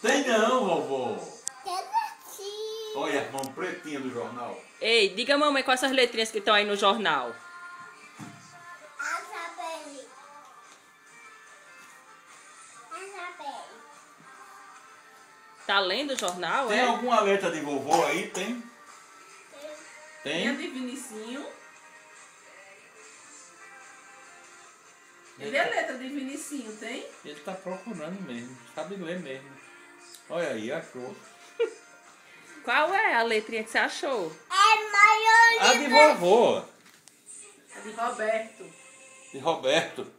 Tem não, vovó. Tem sim. Olha a mão pretinha do jornal. Ei, diga a mamãe quais essas letrinhas que estão aí no jornal. Isabelle. Tá lendo o jornal, Tem é? alguma letra de vovô aí? Tem? Tem a Tem? de Vinicinho. Ele é letra de Vinicinho, tem? Ele tá procurando mesmo. Sabe ler mesmo. Olha aí, achou. Qual é a letrinha que você achou? É A de vovô. A de Roberto. De Roberto.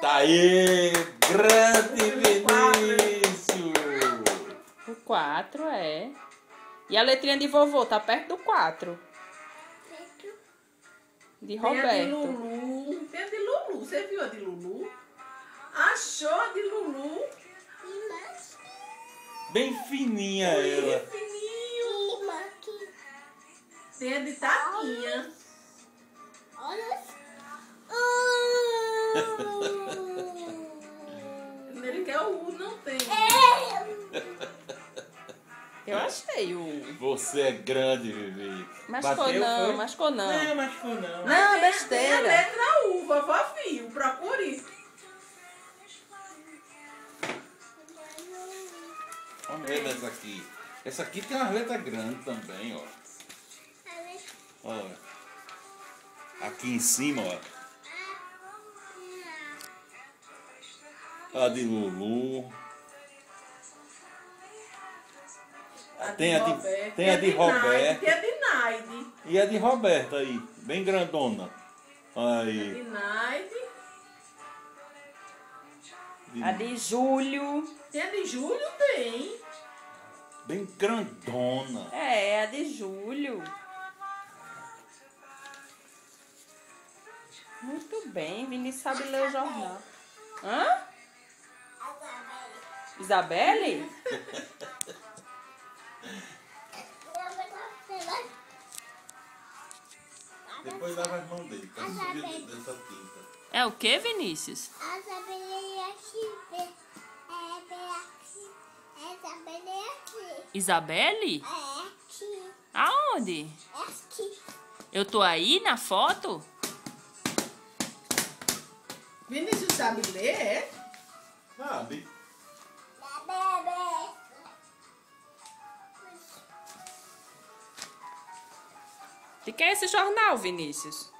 Tá aí, grande Vinícius. O 4 é. E a letrinha de vovô tá perto do 4. De Tem a de Roberto. Lulu. Tem a de Lulu. Você viu a de Lulu? Achou a de Lulu? Bem fininha ela. Fininho. Tem a de Tatinha. Olha. Ele quer o U, não tem. Eu achei o. Você é grande, Vivi. Machucou Bateu, não, foi? machucou não. Não, machucou não. Não, Tem a besteira. letra U, vovó Fio. Procure. Vamos ver dessa aqui. Essa aqui tem uma letra grande também, ó. Olha. Aqui em cima, ó. A de Lulu. Tem a de Roberto. Tem a de Naide. E a de Roberta aí, bem grandona. Aí. De Naide. A de Júlio. Tem a de Júlio? Tem. Bem grandona. É a de Júlio. Muito bem, Vinícius sabe ler o jornal. Hã? Isabelle? Depois lava as mãos dele, pra não subir dessa tinta. É o que, Vinícius? Isabelle? Aonde? Eu tô aí na foto? Vinícius sabe ler, é? Sabe? De que é esse jornal, Vinícius?